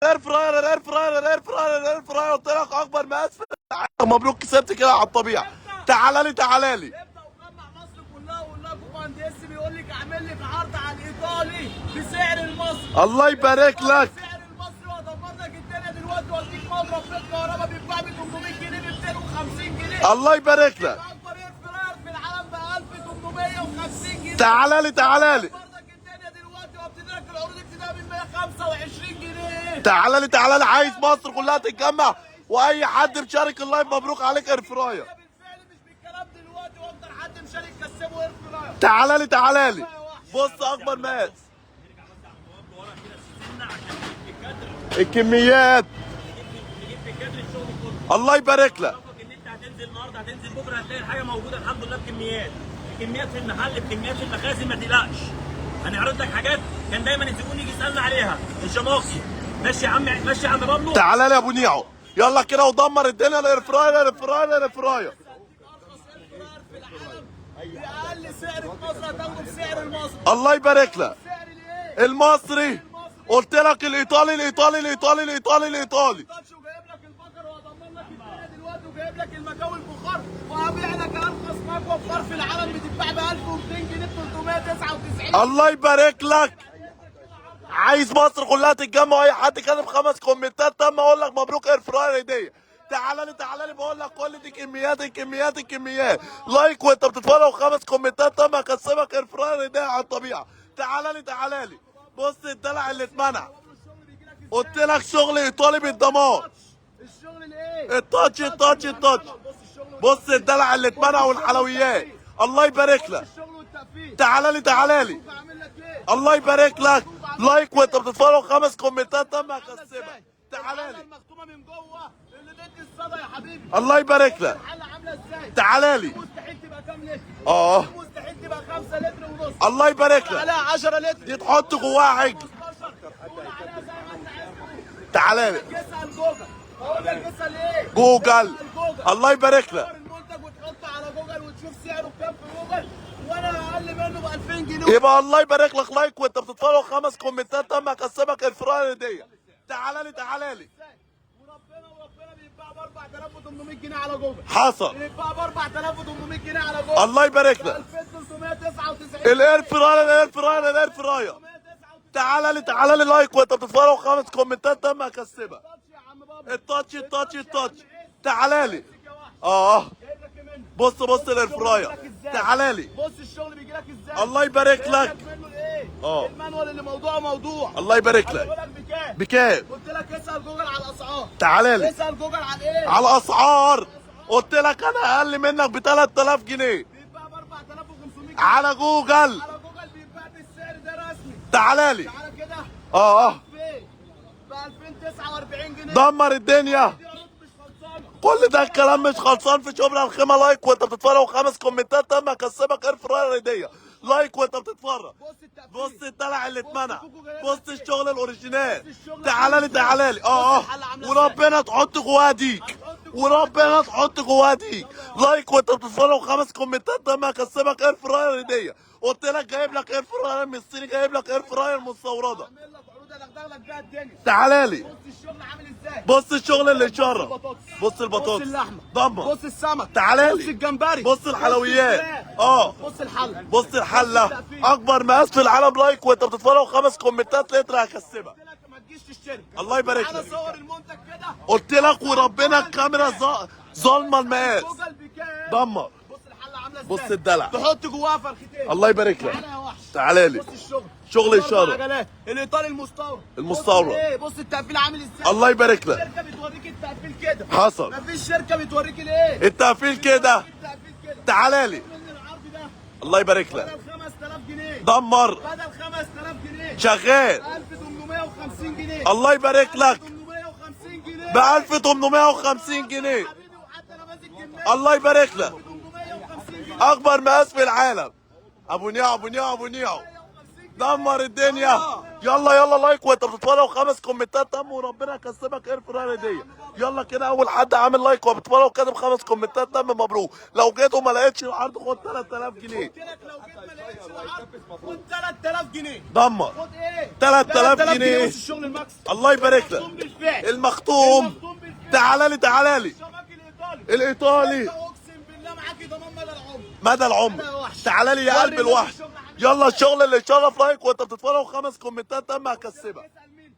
الاير فراير الاير فراير الاير فراير الاير فراير، قلت لك اكبر مقاس في العالم. مبروك كسبت كده على الطبيعه. تعالى لي تعالى لي. ابدا وجمع مصر كلها وقول لها كوبا انديس بيقول لك اعمل لك عرض على الايطالي بسعر المصري. الله يبارك لك. بسعر المصري وهدمر لك الدنيا دلوقتي واديك مضرب في الكهرباء بيتباع ب 800 جنيه ب 250 جنيه. الله يبارك لك. اكبر اير فراير في العالم ب 1850 جنيه. تعالى لي تعالى لي. برضك الدنيا دلوقتي وابتدي لك العروض ابتداء من 125 جنيه. تعالى لي تعالى لي. عايز مصر كلها تتجمع واي حد مشارك اللايف مبروك عليك اير فراير. بالفعل مش بالكلام دلوقتي، واكتر حد مشارك كسبه اير فراير. تعالى لي تعالى لي. بص اكبر مقاس. الكميات. الله يبارك لك. ان انت هتنزل النهارده هتنزل بكره هتلاقي الحاجه موجوده الحمد لله بكميات. الكميات في المحل بكميات في المخازن، ما تقلقش. هنعرض لك حاجات كان دايما الزبون يجي يسالنا عليها. الجماقي ماشي يا عم، ماشي يا عم بابلو. تعالى لي يا ابو نيعو. يلا كده ودمر الدنيا. الاير فراير الاير فراير الاير فراير. في العالم باقل سعر في مصر هتاخده بسعر المصري. الله يبارك لك. سعر الايه؟ المصري. قلت لك الايطالي الايطالي الايطالي الايطالي الايطالي. تاتش وجايب لك البقر وهضمن لك الدنيا دلوقتي وجايب لك المكاوي البخار وهبيع لك ارخص مكوى بخار في العالم بتتباع ب 1200 جنيه ب 399. الله يبارك لك. عايز مصر كلها تتجمع واي حد كاتب 5 كومنتات تم اقول لك مبروك اير فراير هديه. تعالى لي تعالى لي. بقول لك كل دي كميات الكميات الكميات. لايك وانت بتتفرج 5 كومنتات تم هكسبك اير فراير هديه على الطبيعه. تعالى لي تعالى لي. بص الدلع اللي اتمنع. قلت لك شغل ايطالي بالدمار. الشغل الايه؟ التاتش التاتش التاتش. بص الدلع اللي اتمنع والحلويات. الله يبارك لك. الشغل والتقفيل. تعالى لي تعالى لي. بعمل لك ايه؟ الله يبارك لك. لايك وانت بتتفرج 5 كومنتات تم هكسبك. تعالى لي. المختومه من جوه اللي ضد الصدى يا حبيبي. الله يبارك لك. الحله عامله ازاي؟ تعالى لي. مستحيل تبقى كام لتر؟ اه مستحيل تبقى 5 لتر ونص. الله يبارك لك. عليها 10 لتر. دي تحط جواها عجل. قول عليها زي ما انت عايز. تعالى لي. اسال جوجل. اقول لك اسال ايه؟ جوجل. اسأل جوجل. الله يبارك تختار لك. المنتج وتحطه على جوجل وتشوف سعره بكام في جوجل وانا اقل منه ب 2000 جنيه. يبقى الله يبارك لك. لايك وانت بتتفرج 5 كومنتات تم هكسبك الفراير هديه. تعالى لي تعالى لي. وربنا بيتباع ب 4800 جنيه على جوجل. حصل. بيتباع ب 4800 جنيه على جوجل. الله يبارك لك. 2399. الاير فراير الاير فراير الاير فراير. تعالى لي تعالى لي. لايك وانت بتتفرج 5 كومنتات تم هكسبك. التاتش التاتش التاتش. تعالى لي. اه بص بص الاير فراير. تعالى لي. بص الشغل بيجي لك ازاي. الله يبارك لك. منه الايه؟ اه. المانوال اللي موضوعه موضوع. الله يبارك لك. بقول لك بكام؟ بكام؟ قلت لك اسال جوجل على الاسعار. تعالى لي. اسال جوجل على ايه؟ على الاسعار. قلت لك انا اقل منك ب 3000 جنيه بيتباع ب 4500 جنيه. على جوجل. على جوجل بيتباع بالسعر ده رسمي. تعالى لي. تعالى كده. اه ب 2049 جنيه. دمر الدنيا. دي عروض مش خلصانه. كل ده الكلام مش خلصان في شبرا الخيمه. لايك وانت بتتفرج 5 كومنتات تم هكسبك اير فراير هديه. لايك وانت بتتفرج. بص التقفيل. بص الدلع اللي اتمنع. كوكو جايب بص لك الشغل الاوريجينال. الشغل تعالى لي تعالى لي. اه بص الحلة عاملة وربنا تحط جواها ديك. وربنا تحط جواها ديك. لايك وانت بتتفرج 5 كومنتات تم هكسبك اير فراير هديه. قلت لك جايب لك اير فراير من الصين، جايب لك اير فراير مستورده. عامل لك عروض ادغدغ لك بيها الدنيا. تعالى لي. بص الشغل عامل ازاي. بص الشغل اللي يشرف. بص بص البطاطس. اللحمه. دمر. بص السمك. تعالى بص لي. الجمبري. بص الحلويات. الفراخ. اه بص الحله. بص الحله. اكبر مقاس في العالم. لايك وانت بتتفرج 5 كومنتات لتر هكسبك. قلت لك ما تجيش تشتري. الله يبارك تعالى لك. صور المنتج كده. قلت لك وربنا الكاميرا ظالمه المقاس. جوجل بكام. دمر. بص الحله عامله ازاي. بص الدلع. تحط جواها فرختين. الله يبارك لك. تعالى يا وحش. تعالى لي. بص الشغل. شغل الأربع يشرف. عجلات. الايطالي المستورد. المستورد. بص ايه. بص التقفيل عامل ازاي. الله يبارك لك. شركه بتوريك التقفيل كده. حصل. مفيش شركه بتوريك الايه. التقفيل كده. التقفيل كده. تعالى لي. من العرض ده. الله يبارك لك. بدل 5000 جنيه. دمر. بدل 5000 جنيه. شغال. 1850 جنيه. الله يبارك لك. 1850 جنيه. ب 1850 جنيه. حبيبي وحتى انا ماسك كميه. الله يبارك لك. 850 جنيه. اكبر مقاس في العالم. ابو نيعو ابو نيعو ابو نيعو. 850 دمر الدنيا. يلا يلا لايك وانت بتتفرج وخمس كومنتات تم وربنا يكسبك اير فراير هديه. يلا كده اول حد عامل لايك وبتتفرج وكاتب خمس كومنتات تم مبروك. لو جيت وما لقيتش العرض خد 3000 جنيه. قلت لك لو جيت ما لقيتش العرض خد 3000 جنيه. دمر خد ايه؟ 3000 جنيه. بس الشغل المكسب. الله يبارك لك. مختوم بالفعل. المختوم. بالفعل. تعالى لي تعالى لي. الشباك الايطالي. الايطالي اقسم بالله معاكي ضمان مدى العمر. مدى العمر. تعالى لي يا قلب الوحش. يلا الشغل اللي يشرف لايك وانت بتتفرج وخمس كومنتات تم هكسبك. اسال مين؟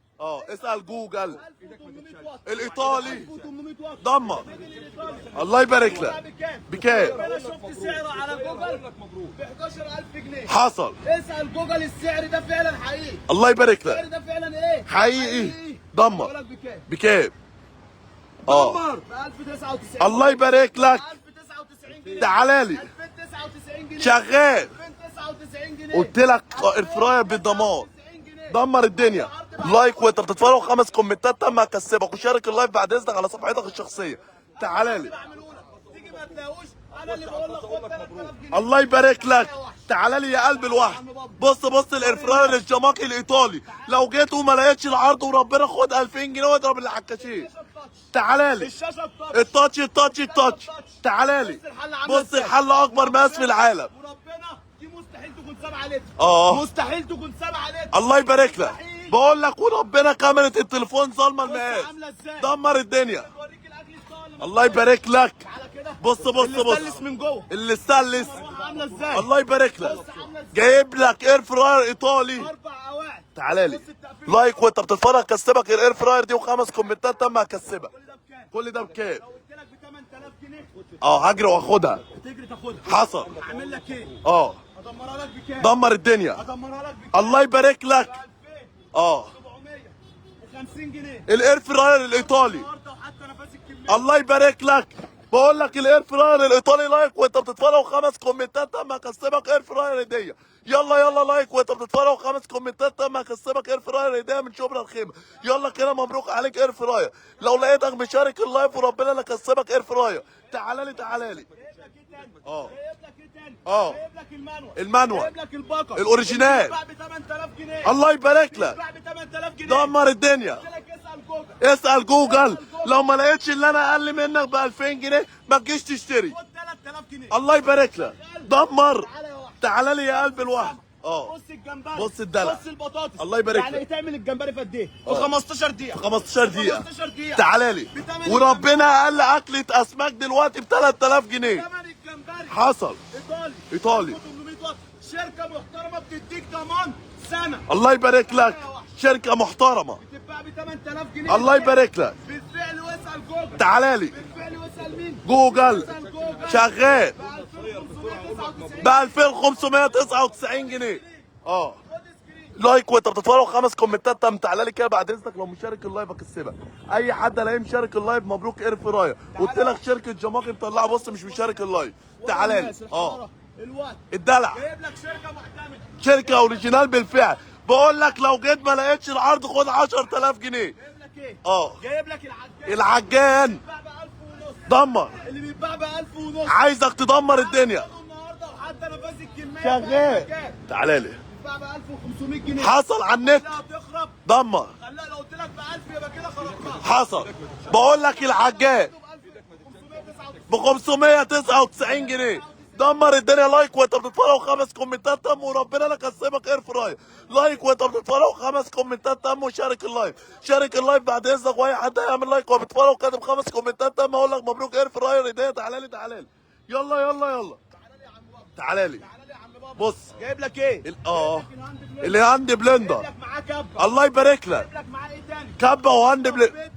اسال جوجل. 1800 واط. الايطالي 1800 واط. دمر. الله يبارك لك. بكام؟ انا شفت سعره على جوجل ب 11000 جنيه. حصل. اسال جوجل السعر ده فعلا حقيقي. الله يبارك السعر لك. ده فعلا ايه؟ حقيقي. دمر. بقول لك بكام؟ بكام؟ دمر ب 1099. الله يبارك لك. 1099 جنيه. تعالى لي. 2099 جنيه. شغال. 2099 جنيه. قلت لك الفراير بالضمان. 99 جنيه. دمر الدنيا. لايك وانت بتتفرج وخمس كومنتات تم هكسبك وشارك اللايف بعد اذنك على صفحتك الشخصيه. تعالى لي. بعمله لك. تيجي ما تلاقوش انا اللي بقول لك خد 3000 جنيه. الله يبارك لك. تعالى لي يا قلب الوحش. بص الايرفراير الجماكي الايطالي. لو جيت وما لقيتش العرض وربنا خد 2000 جنيه واضرب اللي على الكاشير. تعالى لي. الشاشه التاتش. التاتش. تعالى لي. بص الحل اكبر ماس في العالم. وربنا دي مستحيل تكون 7 لتر. مستحيل تكون 7 لتر. الله يبارك لك. بقول لك وربنا كاميرا التليفون ظالمه المقاس. عامله ازاي؟ دمر الدنيا. بوريك الاكل الصالح. الله يبارك لك. على كده. بص اللي سلس من جوه. اللي سلس. عامله ازاي؟ الله يبارك لك. بص عامله ازاي؟ جايب لك اير فراير ايطالي. 4 قواعد. تعالى لي. بص التقفيل. لايك وانت بتتفرج كسبك الاير فراير دي وخمس كومنتات تم هكسبك. كل ده بكام؟ كل ده بكام؟ لو قلت لك ب 8000 جنيه هجري واخدها. تجري تاخدها. حصل. اعمل لك ايه؟ اه ادمرها لك بكام؟ دمر الدنيا. ادمرها لك بكام؟ الله يبارك لك. 2750 جنيه. الاير فراير الايطالي. النهارده وحتى نفس الكميه. الله يبارك لك. بقول لك الاير فراير الايطالي لايك وانت بتتفرج وخمس كومنتات تم هكسبك اير فراير هديه. يلا لايك وانت بتتفرج وخمس كومنتات تم هكسبك اير فراير هديه من شبرا الخيمه. يلا كده مبروك عليك اير فراير. لو لقيتك مشارك اللايف وربنا اللي كسبك اير فراير. تعالى لي. جايب لك ايه تاني؟ اه. جايب لك ايه تاني؟ اه. جايب لك المانوال. جايب لك الباقه الاوريجينال. بيتباع ب 8000 جنيه. الله يبارك لك. بيتباع ب 8000 جنيه. دمر الدنيا. قلت لك اسال جوجل. اسال جوجل. لو ما لقيتش اللي انا اقل منك ب 2000 جنيه ما تجيش تشتري. خد 3000 جنيه. الله يبارك لك. دمر. تعالى يا وحش. تعالى لي يا قلب الوحش. بص الجمبري. بص الدلع. بص البطاطس. الله يبارك يعني لك. تعمل الجمبري في قد ايه؟ في 15 دقيقة. 15 دقيقة. 15 دقيقة. تعالى لي. بتمن وربنا اقل اكلة اسماك دلوقتي ب 3000 جنيه. ثمن الجمبري. حصل. ايطالي. 800 واط. شركة محترمة بتديك ضمان سنة. الله يبارك لك. شركة محترمة. بتتباع ب 8000 جنيه. الله يبارك لك. بالفعل واسأل جوجل. تعالى لي. بالفعل واسأل مين؟ جوجل. اسأل جوجل. شغال ب 2599 ب 2599 جنيه. خد سكرين. لايك وانت بتتفرج خمس كومنتات تم. تعالى لي كده بعد اذنك. لو مشارك اللايف اكسبك. اي حد الاقيه مشارك اللايف مبروك اير فراير. قلت لك شركه جماكي مطلعه. بص مش مشارك اللايف. تعالى لي. الناس، الحرارة، الوقت. الدلع. جايب لك شركة معتمدة. شركه اوريجينال بالفعل. بقول لك لو جيت ما لقيتش العرض خد 10000 جنيه. جايب لك ايه؟ اه. جايب لك العجان. العجان. بيتباع ب 1000 ونص. دمر. اللي بيتباع ب 1000 ونص. عايزك تدمر الدنيا. النهارده وحتى نفس الكميه شغال. تعالى لي. بيتباع ب 1500 جنيه. حصل على النت. خليها تخرب. دمر. خليها لو قلت لك ب 1000 يبقى كده خربتها. حصل. بقول لك العجان ب 599 جنيه. دمر الدنيا. لايك وانت بتتفرج خمس كومنتات تم وربنا انا كسبك اير فراير. لايك وانت بتتفرج خمس كومنتات تم وشارك اللايف. شارك اللايف بعد اذنك. واي حد هيعمل لايك وهو بيتفرج وكاتب خمس كومنتات تم اقول لك مبروك اير فراير هديه. تعالى لي. يلا. تعالى لي. بص. جايب لك ايه؟ اللي عندي بلندر. جايب لك معاه كبه. الله يبارك لك. جايب لك معاه ايه تاني؟ كبه وهاند بلندر.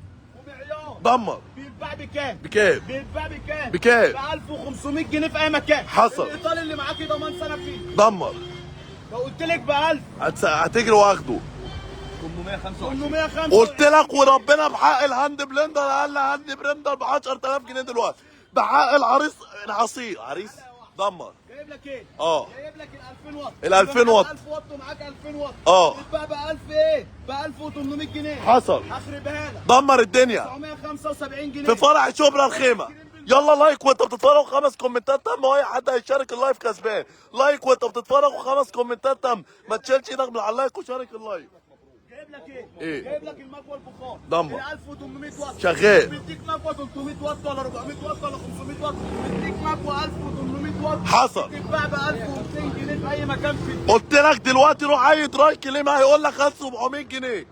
ومعيار. دمر. بيتباع بكام؟ بكام؟ بيتباع بكام؟ بكام؟ ب 1500 جنيه في اي مكان. حصل. الايطالي اللي معاكي ضمان سنه فيه. دمر. لو قلت لك ب 1000 هتجري واخده. 805 قلت لك وربنا بحق الهاند بلندر اقل هاند بلندر ب 10000 جنيه دلوقتي. بحق العصير عريس. دمر. جايب لك ايه؟ اه. جايب لك ال 2000 واط. ال 2000 واط. 1000 واط ومعاك 2000 واط. اه. بيتباع ب 1000 ايه؟ ب 1800 جنيه. حصل. اخربها لك. دمر الدنيا. 975 جنيه. في فرع شبرا الخيمه. يلا لايك وانت بتتفرج، 5 كومنتات تم، واي حد هيشارك اللايف كسبان. لايك وانت بتتفرج و5 كومنتات تم، ما تشيلش ايدك من على اللايك وشارك اللايف. جايب لك ايه؟ ايه؟ جايب لك المكوى البخار دمر. ب 1800 واط شغال. بيديك مكوى 300 واط ولا 400 واط ولا 500 واط، بيديك مكوى 1800 واط حصل. بتتباع ب 1200 جنيه في اي مكان في الدنيا. قلت لك دلوقتي روح اي دراي كليم هيقول لك 1700 جنيه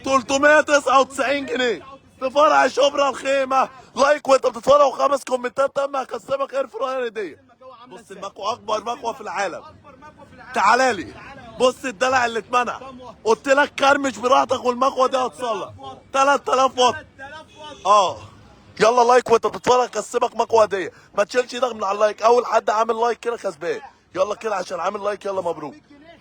399 جنيه في فرع شبرا الخيمه. لايك وانت بتتفرج و5 كومنتات تم، هكسبك اير فراير هديه. بص المكوى اكبر مكوى في العالم. اكبر مكوى في العالم. تعالى لي بص الدلع اللي اتمنع. قلت لك كرمش براحتك والمكوى دي هتصلح 3000 واط. 3000 واط. يلا لايك وانت بتتفرج كسبك مكوى هديه. ما تشيلش ايدك من على اللايك، اول حد عامل لايك كده كسبان. يلا كده عشان عامل لايك، يلا مبروك.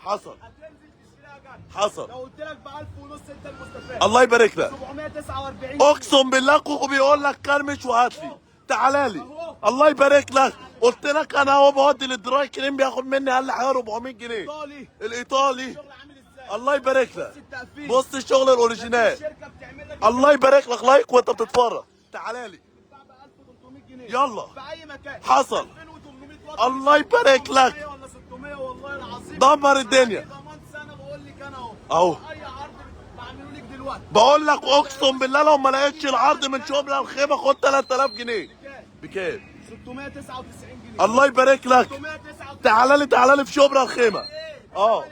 حصل هتنزل تشتريها جد. حصل. لو قلت لك ب 1000 ونص انت المستفاد. الله يبارك لك. 749 اقسم بالله كوكو بيقول لك كرمش وهات لي. تعالى لي الله يبارك لك. قلت لك انا اهو بودي للدراي كريم بياخد مني اقل حاجه 400 جنيه. ايطالي. الايطالي. الشغل عامل ازاي؟ الله يبارك لك. التقفيل. بص الشغل الاوريجينال. الشركه بتعمل لك الله يبارك لك. لايك وانت بتتفرج. تعالى لي بتتباع ب 1300 جنيه. يلا. في اي مكان. حصل. 2800 واط. الله يبارك لك. 500 ولا 600 والله العظيم. دمر الدنيا. ضمان سنه بقول لك انا اهو. اي عرض بعمله لك دلوقتي. بقول لك اقسم بالله لو ما لقيتش العرض من شبرا الخيمه خد 3000 جنيه. بكام؟ 699 جنيه. الله يبارك لك. 699. تعالى لي في شبرا الخيمه. الكوي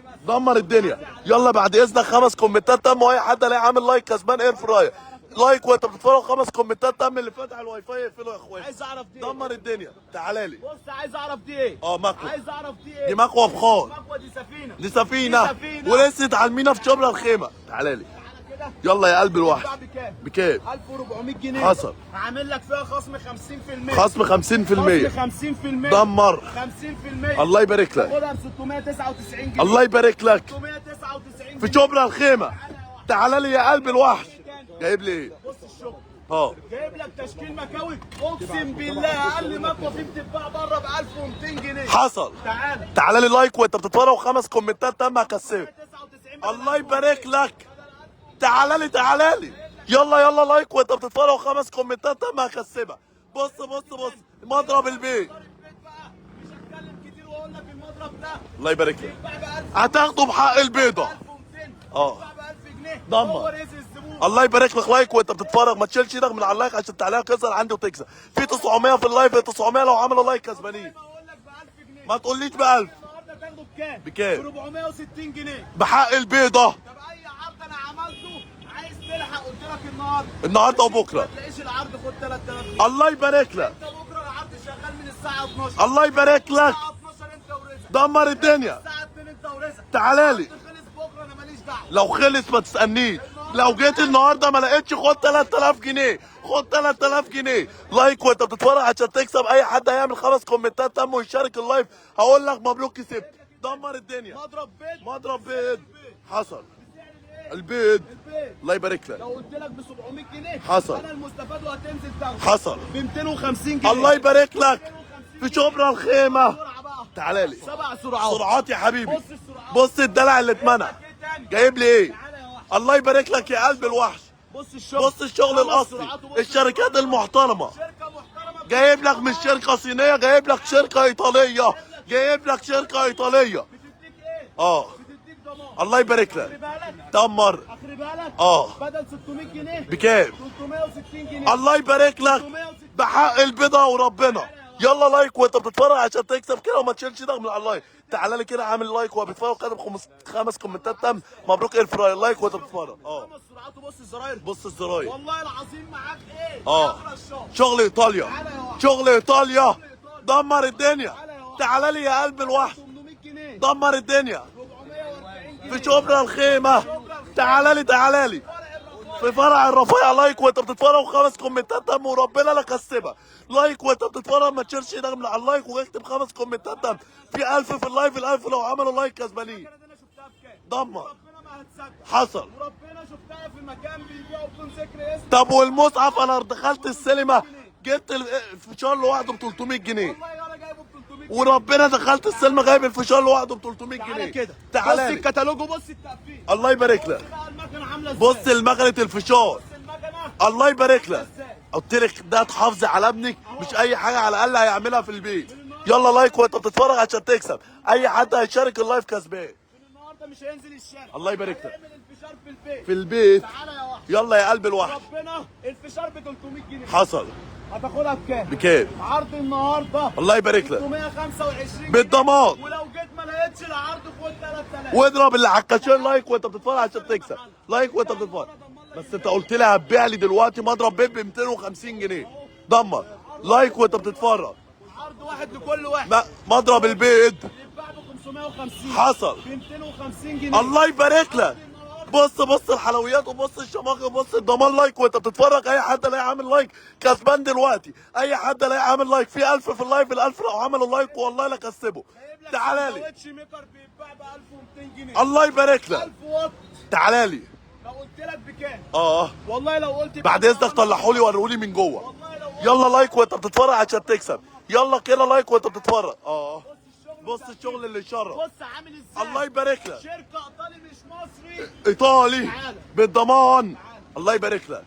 بس. دمر الدنيا. يلا بعد اذنك 5 كومنتات تم، واي حد الاقي عامل لايك كسبان اير فراير. لايك وانت بتتفرج 5 كومنتات تم، اللي فاتح الواي فاي يقفله يا اخويا. عايز اعرف دي دمر الدنيا. تعالى لي بص عايز اعرف دي ايه؟ مكوى. عايز اعرف دي ايه؟ دي مكوى بخار. مكوى دي سفينه. دي سفينه دي سفينة. ولسه على المينا في شبرا الخيمه. تعالى لي تعالى كده. يلا يا قلب الوحش. بتتباع بكام؟ بكام؟ 1400 جنيه. حصل. هعمل لك فيها خصم 50%. خصم 50%. خصم 50%. دمر. 50%. الله يبارك لك. خدها ب 699 جنيه. الله يبارك لك. 699 في جنيه. شبرا الخيمه. تعالى لي يا قلب الوحش. جايب لي ايه؟ بص الشغل. جايب لك تشكيل مكاوي اقسم بالله اقل مكوى فيه بتتباع بره ب 1200 جنيه. حصل. تعالى لي لايك وانت بتتفرج و5 كومنتات تم، هكسبك. 99 الله يبارك لك. تعالى لي يلا لايك وانت بتتفرج و5 كومنتات تم، هكسبك. بص مضرب البيت. مش هتكلم كتير واقول لك المضرب ده الله يبارك لك. بيتباع ب 1000. هتاخده بحق البيضه. 1200. اه. بيتباع ب 1000 جنيه. دمر. هو رزق الزبون. الله يبارك لك. لايك وانت بتتفرج، ما تشيلش ايدك من على اللايك عشان تعليقك يظهر عندي وتكسب. في 900 في اللايف، 900 لو عملوا لايك كسبانين. بقول لك ب 1000 جنيه. ما تقوليش ب 1000. النهارده تاخده بكام؟ بكام؟ ب 460 جنيه. بحق البيضه. طب اي عرض انا عملته عايز تلحق قلت لك النهارده وبكره. ما تلاقيش العرض خد 3000 جنيه. الله يبارك لك. انت بكره العرض شغال من الساعه 12. الله يبارك لك. الساعه 12 انت ورزق. دمر الدنيا. الساعه 2 انت ورزق. تعالى لي. خلص بكره انا ماليش دعوه. لو خلص ما تسألنيش. لو جيت النهارده ما لقيتش خد 3000 جنيه. خد 3000 جنيه. لايك وانت بتتفرج عشان تكسب. اي حد هيعمل 5 كومنتات تم ويشارك اللايف هقول لك مبروك كسبت. دمر الدنيا. مضرب بيض. حصل. البيض. الله يبارك لك. لو قلت لك ب 700 جنيه حصل. انا المستفاد وهتنزل تاخده. حصل. ب 250 جنيه. الله يبارك لك. في شبرا الخيمه. تعالى لي. 7 سرعات. سرعات يا حبيبي. بص السرعات. بص الدلع اللي اتمنع. جايب لي ايه؟ تعالى يا وحش. الله يبارك لك يا قلب الوحش. بص الشغل الاصلي. الشركات المحترمه. شركه محترمه. جايب لك مش شركه صينيه، جايب لك شركه ايطاليه. جايب لك شركه ايطاليه. بتديك ايه؟ اه. بتديك ضمان. الله يبارك لك. اخربها لك. دمر. اخربها لك. اه. بدل 600 جنيه بكام؟ 360 جنيه. الله يبارك لك. بحق البيضه وربنا. يلا لايك وانت بتتفرج عشان تكسب كده وما تشيلش ايدك من على اللايك. تعالى لي كده عامل لايك وهو بيتفرج كاتب 5 كومنتات تم. مبروك اير فراير. لايك وانت بتتفرج. خمس سرعات وبص الزراير. بص الزراير. والله العظيم معاك ايه؟ اه. اغلى الشهر. شغل ايطاليا. شغل ايطاليا. دمر الدنيا. تعالى لي يا قلب الوحش. 800 جنيه. دمر الدنيا. 440 جنيه. في شبرا الخيمه. تعالى لي في فرع الرفيع. لايك وانت بتتفرج 5 كومنتات تم وربنا لا كسبها. لايك وانت بتتفرج ما تشيلش ايدك من على اللايك واكتب 5 كومنتات تم. في 1000 في اللايف. ال1000 لو عملوا لايك كسبانين. انا شفتها بكام؟ دمر. ربنا ما هتصدق. حصل. وربنا شفتها في مكان بيبيعوا بدون ذكر اسم. طب والمصحف انا دخلت السينما جبت الفشار لوحده ب 300 جنيه. والله انا جايبه ب 300 جنيه. وربنا دخلت السينما جايب الفشار لوحده ب 300 تعالى جنيه. كده. تعالى بص لي. الكتالوج وبص التقفيل. الله يبارك لك. بص بقى المكنه عامله ازاي. بص المكنه الفشار. بص المكنه. الله يبارك لك. قلت لك ده تحافظي على ابنك، مش اي حاجه على الاقل هيعملها في البيت. يلا لايك وانت بتتفرج عشان تكسب. اي حد هيشارك اللايف كسبان. النهارده مش هينزل الشارع. الله يبارك لك. هيعمل الفشار في البيت. في البيت. تعالى يا وحش. يلا يا قلب الوحش. ربنا الفشار ب 300 جنيه. حصل. هتاخدها بكام؟ بكام؟ عرض النهارده الله يبارك لك. 325 بالضمان. ولو جيت ما لقيتش العرض خد 3000. واضرب اللي على الكاشير لايك وانت بتتفرج عشان تكسب. لايك وانت بتتفرج. بس انت قلت لي هتبيع لي دلوقتي مضرب بيت ب 250 جنيه. دمر. لايك وانت بتتفرج. عرض واحد لكل واحد. مضرب البيت. يتباع ب 550. حصل. ب 250 جنيه. الله يبارك لك. بص الحلويات وبص الشماغ وبص الضمان. لايك وانت بتتفرج. اي حد الاقي عامل لايك كسبان دلوقتي. اي حد الاقي عامل لايك في 1000 في اللايف. ال1000 لو عملوا لايك والله لا كسبه. تعالى لي. سندوتش ميكر بيتباع ب 1200 جنيه. الله يبارك لك. 1000 واط. تعالى لي. لو قلت لك بكام؟ اه والله لو قلت بعد اذنك طلعوا لي وروا لي من جوه. والله لو قلت يلا لايك وانت بتتفرج عشان تكسب. يلا كده لايك وانت بتتفرج. بص الشغل اللي يشرف. بص عامل ازاي؟ الله يبارك لك. شركه ايطالي مش مصري. ايطالي تعالى. بالضمان. الله يبارك لك.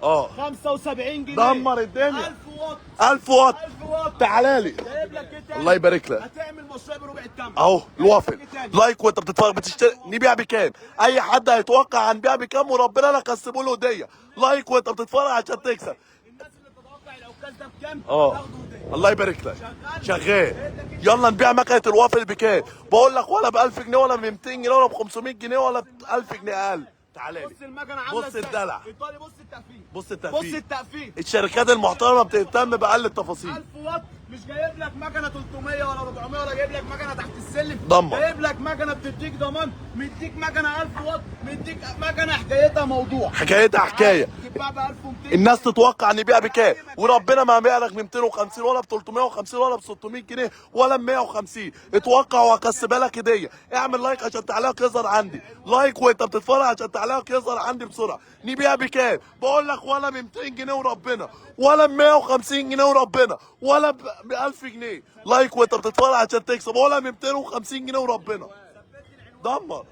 500 75 جنيه. دمر الدنيا. 1000 واط. 1000 واط. 1000 واط. تعالى لي. جايب لك ايه تاني؟ الله يبارك لك. هتعمل مشروع بربع الثمن. اهو الوافل. جايب لك إيه تاني؟ لايك وانت بتتفرج بتشتري. نبيع بكام؟ اي حد هيتوقع هنبيع بكام وربنا لا كسبه له هديه. لايك وانت بتتفرج عشان تكسب. الناس اللي تتوقع العكاز ده بكام؟ اه تاخده هديه. الله يبارك لك. شغال. يلا نبيع مكنه الوافل بكام؟ بقول لك ولا ب 1000 جنيه ولا ب 200 جنيه ولا ب 500 جنيه ولا ب 1000 جنيه اقل. تعالى بص لي. المكنه عامله بص ازاي؟ الدلع. ايطالي. بص التقفيل. بص بص التقفيل. التقفيل. الشركات المحترمه بتهتم باقل التفاصيل. 1000 واط. مش جايب لك مكنه 300 ولا 400 ولا جايب لك مكنه تحت السلم. ضمن. جايب لك مكنه بتديك ضمان. مديك مكنه 1000 واط. مديك مكنه حكايتها موضوع. حكايتها حكايه. تتباع ب 1200. الناس تتوقع ان يبيع بكام وربنا ما بيع لك ب 250 ولا ب 350 ولا ب 600 جنيه ولا ب 150. اتوقع وهكسبها لك هديه. اعمل لايك عشان تعليقك يظهر عندي. لايك وانت بتتفرج عشان تعليقك يظهر عندي بسرعه. نبيع بكام؟ بقول لك ولا ب 200 جنيه وربنا ولا ب 150 جنيه وربنا ولا ب 1000 جنيه. لايك وانت بتتفرج عشان تكسب ولا ب 250 جنيه وربنا. دمر. تتباع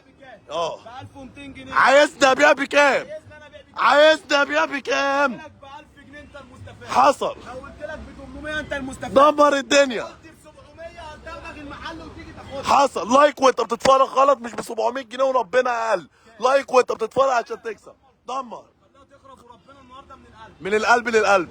بكام؟ اه ب 1200 جنيه. عايزني ابيع بكام؟ عايزني انا ابيع بكام؟ عايزني ابيع بكام؟ قلت لك ب 1000 جنيه انت المستفاد. حصل. لو قلت لك ب 800 انت المستفاد. دمر الدنيا. قلت ب 700 هتاخدك المحل وتيجي تاخدها. حصل. لايك وانت بتتفرج غلط مش ب 700 جنيه وربنا اقل. لايك وانت بتتفرج عشان تكسب. دمر. خليها تخرب وربنا النهارده من القلب. من القلب للقلب.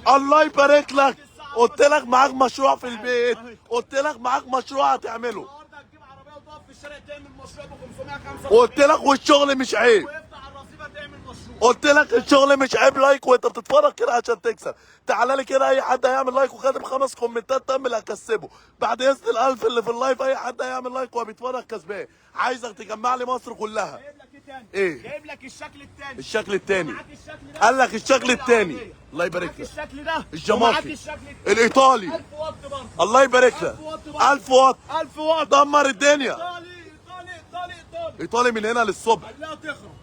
575. الله يبارك لك. قلت لك معاك مشروع في البيت. قلت لك معاك مشروع هتعمله. النهارده هتجيب عربيه وتقف في الشارع تعمل مشروع ب 575. قلت لك والشغل مش عيب. ويفتح الرصيفه تعمل مشروع. قلت لك الشغل مش عيب. لايك وانت بتتفرج كده عشان تكسب. تعالى لي كده. اي حد هيعمل لايك وكاتب 5 كومنتات تم اللي هكسبه. بعد اذن ال1000 اللي في اللايف اي حد هيعمل لايك وهو بيتفرج كسبان. عايزك تجمع لي مصر كلها. جايب لك ايه تاني؟ ايه؟ جايب لك الشكل التاني. الشكل التاني. معاك الشكل ده. قال لك الشكل التاني. العربية. الله يبارك معاك لك. الشكل ده. ومعاك الجماكي. الشكل التاني. الايطالي. 1000 واط برضه. الله يبارك لك. 1000 واط برضه. 1000 واط. 1000 واط. دمر الدنيا. ايطالي ايطالي ايطالي ايطالي. ايطالي من هنا للصبح. خليها تخرب.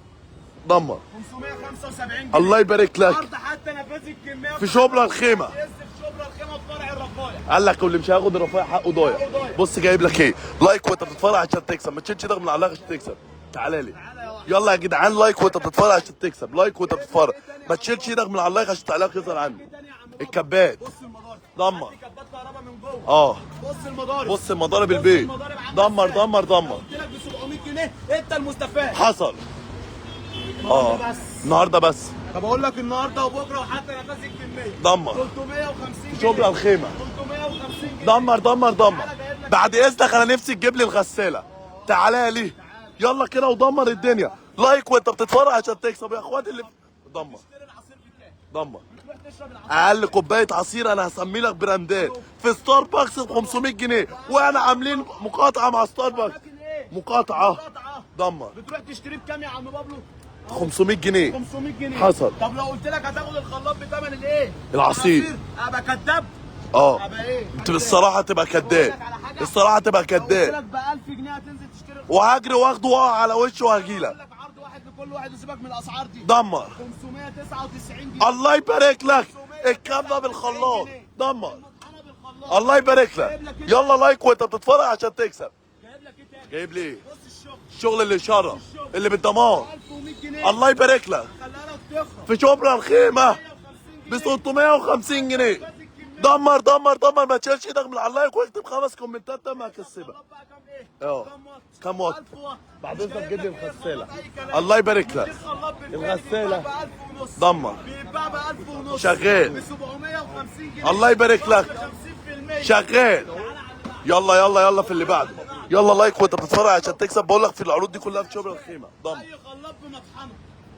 دمر. 575 جنيه. الله يبارك لك. عرض حتى نفاذ الكميه. في شبرا الخيمه. في شبرا الخيمه في فرع الرفايع. قال لك واللي مش هياخد الرفايع حقه ضايع. بص جايب لك ايه. لايك وانت بتتفرج عشان تكسب. ما تشيلش ايدك من على عشان تكسب. تعالى لي. يلا يا جدعان لايك وانت بتتفرج عشان تكسب. لايك وانت بتتفرج. ما تشيلش ايدك من على اللايك عشان تعليقك يظهر عندي. الكبات. بص المضارب. دمر. عندي كبات كهرباء من جوه. اه بص المضارب. بص المضارب البيت. المضارب عاملة دمر ازاي؟ دمر دمر. قلت لك ب 700 جنيه انت المستفاد. حصل. النهارده بس. النهارده بس. طب اقول لك النهارده وبكره وحتى نفاذ الكميه. دمر. 350 جنيه. شبرا الخيمه. 350 جنيه. دمر دمر دمر. بعد اذنك انا نفسي تجيب لي الغساله. تعالى لي. يلا كده ودمر الدنيا. لايك وانت بتتفرج عشان تكسب يا اخواتي اللي دمر. اشتري العصير بكام؟ دمر. تروح تشرب العصير. اقل كوبايه عصير انا هسمي لك براندات في ستاربكس ب 500 جنيه وانا عاملين مقاطعه مع ستاربكس. لكن ايه؟ مقاطعه. قطعه. دمر. بتروح تشتريه بكام يا عم بابلو؟ 500 جنيه. 500 جنيه. حصل. طب لو قلت لك هتاخد الخلاط بثمن الايه؟ العصير. ابقى كداب؟ اه ابقى ايه؟ انت الصراحه تبقى كداب. الصراحه تبقى لو قلت كداب. لك ب 1000 جنيه هتنزل تشتري الخلاط. وهجري واخده واقع على وشه اقول وهجيلك. لك عرض واحد لكل واحد وسيبك من الاسعار دي. دمر. 599 جنيه. الله يبارك لك. الكبه بالخلاط. دمر. المطحنه بالخلاط. الله يبارك لك. يلا لايك وانت بتتفرج عشان تكسب. جايب لك ايه تاني؟ جايب لي ايه؟ بص الشغل. الشغل اللي يشرف اللي بالضمان. 1100 جنيه. الله يبارك لك. خليها لو في شبرا الخيمه ب 650 جنيه. دمر دمر دمر، ما تشيلش ايدك من على اللايك واكتب 5 كومنتات تم هكسبك. اه كام وات؟ بعد اذنك جيب لي الغساله. الله يبارك لك. الغساله دمر بيتباع ب 1000 ونص شغال. ب 750 جنيه. الله يبارك لك. 50% شغال. يلا يلا يلا في اللي بعده. يلا لايك وانت بتتفرج عشان تكسب. بقول لك في العروض دي كلها في شبرا الخيمه. دمر اي خلاط بمطحنه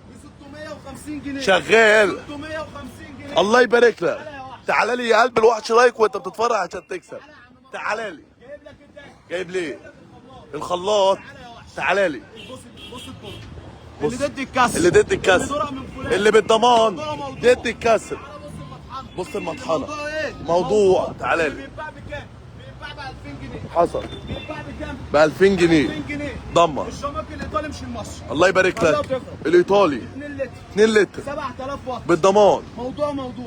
ب 650 جنيه. شغال. 650 جنيه. الله يبارك لك. تعالى لي يا قلب الوحش لايك وانت بتتفرج عشان تكسب. تعالى لي. جايب لك التاني. جايب ليه؟ الخلاط. تعالى لي. بص الطرق اللي ضد الكسر، اللي ضد الكسر، درع من فلان، اللي بالضمان موضوع. ضد الكسر. تعالى بص المطحنه. موضوع ايه؟ موضوع. تعالى لي. بيتباع بكام؟ بيتباع ب 2000 جنيه. حصل بيتباع بكام؟ ب 2000 جنيه. 2000 جنيه. دمر. الشماك الايطالي مش المصري. الله يبارك لك. الايطالي 2 لتر 2 لتر 7000 واط. بالضمان.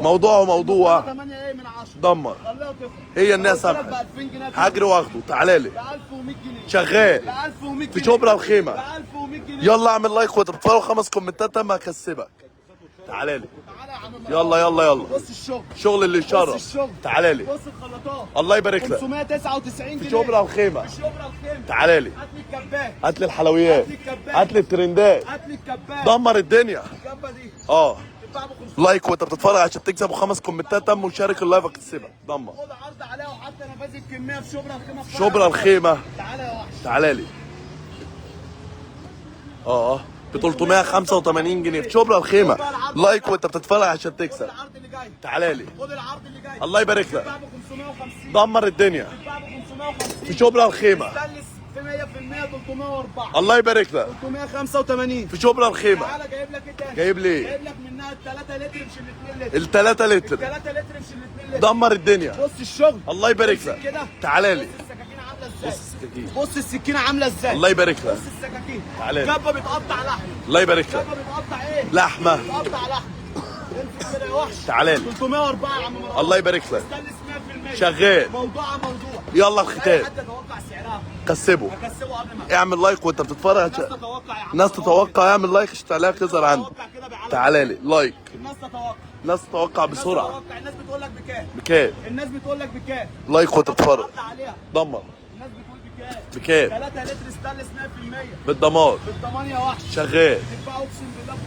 موضوع موضوع 8 ايه من 10. دمر. خليها تفرق. هي الناس ب سامحه. 2000 جنيه. هجري واخده. تعالى لي. ب 1100 جنيه. شغال ب 1100 في جنيه. شبرا الخيمه. ب 1100 جنيه. يلا اعمل لايك وتتفرج 5 كومنتات تم هكسبك. تعالى لي. تعالى يا عم يلا يلا يلا. بص الشغل. شغل اللي بص يشرف. الشغل. تعالى لي. بص الخلاطات. الله يبارك لك. 599 جنيه. شبرا الخيمه. في شبرا الخيمه. تعالى لي. هات لي الكبات. هات لي الحلويات. هات لي الكبات. هات لي الترندات. هات لي الكبات. دمر الدنيا. الكبه دي اه بتتباع ب 500. لايك وانت بتتفرج عشان تكسب و5 كومنتات تم وشارك اللايف هتكسبك. دمر خد عرض عليها وحتى نفاذ الكميه في شبرا الخيمه. شبرا الخيمه. تعالى يا وحش. تعالى لي. ب 385 جنيه في شبرا الخيمه. لايك وانت بتتفرج عشان تكسب. العرض اللي جاي. تعالى لي. خد العرض اللي جاي. الله يبارك لك. بتتباع ب 550. دمر الدنيا بتتباع ب 550. في شبرا الخيمه. ستانلس في 100% 304. الله يبارك لك. 385. في شبرا الخيمه. تعالى جايب لك ايه تاني؟ جايب لي ايه؟ جايب لك منها ال 3 لتر مش ال 2 لتر. ال 3 لتر 3 لتر مش ال 2 لتر. دمر الدنيا. بص الشغل. الله يبارك بص لك. كده. تعالى لي. بص السكاكين عامله ازاي. بص السكاكين. بص السكينه عامله ازاي. الله يبارك لك. بص السكاكين. تعالى لي. كبه بتقطع لحم. الله يبارك لك. كبه بتقطع ايه؟ لحمه. بتقطع لحم. امسك كده يا وحش. تعالى لي. 304 يا عم مروان. الله يبارك لك. ستانلس 100%. شغال. موضوع. يلا اي الختام. حد يتوقع سعرها. كسبه. هكسبه قبل ما اعمل لايك وانت بتتفرج الناس عشان تتوقع يا عم. الناس تتوقع. اعمل لايك عشان تعليق يظهر عندي. تتوقع كده بعلم. تعالى لي لايك. الناس تتوقع. الناس تتوقع بسرعه. تتوقع. الناس بتقول لك بكام؟ بكام؟ الناس بتقول لك بكام؟ لايك وانت بتتفرج. حط عليها. دمر الناس بتقول بكام؟ بكام؟ 3 لتر ستانلس 100%. بالدمار. بالضمان يا وحش. شغال. بتتباع اقسم بالله ب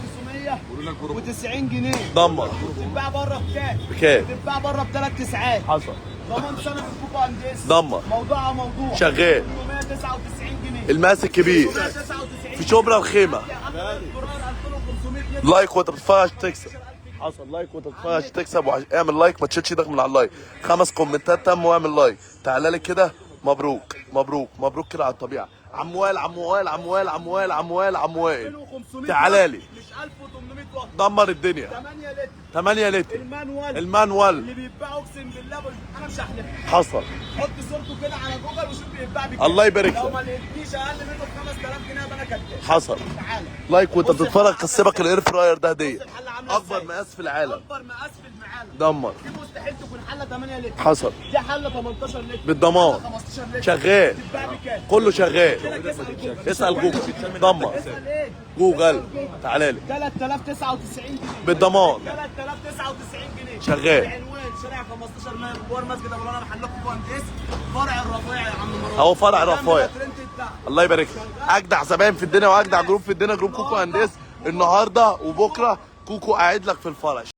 590 جنيه. دمر. بتتباع بره بكام؟ بكام؟ بتتباع بره بثلاث تسعات. حصل. ضمان سنه في الكوكو انديس. دمر. موضوع. شغال. 399 جنيه. الماس الكبير 399 في شبرا الخيمه. 2500 لتر. لايك وانت بتتفرج عشان تكسب. حصل. لايك وانت بتتفرج عشان تكسب. اعمل لايك ما تشيلش ايدك من على اللايك. 5 كومنتات تم واعمل لايك. تعالى لي كده. مبروك مبروك مبروك كده على الطبيعه. عموال عموال عموال عموال عموال عموال. 2500 تعالى لي. مش 1800 واط. دمر الدنيا. 8 لتر. 8 لتر المانوال. المانوال. اللي بيتباع اقسم بالله انا مش هحلف. حصل. حط صورته كده على جوجل وشوف بيتباع بكام. الله يبارك لو لك. ما لقيتنيش اقل منه ب 5000 جنيه يبقى انا كداب. حصل. تعالى. لايك وانت بتتفرج كسبك الاير فراير ده هديه. بص الحله عامله اكبر ازاي. مقاس في العالم. اكبر مقاس في المعالم. دمر. دي مستحيل تكون حله 8 لتر. حصل. دي حله 18 لتر. بالضمان. حلة 15 لتر. شغال. بتتباع بكام؟ كله شغال. اسال اسال جوجل. دمر. اسال ايه؟ جوجل. تعالى لي. 3099 جنيه. بالضمان. 3099 جنيه. شغال. العنوان شارع 15 مايو جوه مسجد ابو الهنا محلكم مهندس فرع الرفيع يا عم مروان. اهو فرع الرفايع. الترند بتاعه. الله يبارك لك. اجدع زباين في الدنيا واجدع جروب في الدنيا جروب كوكو هندس. النهارده وبكره كوكو قاعد لك في الفرع.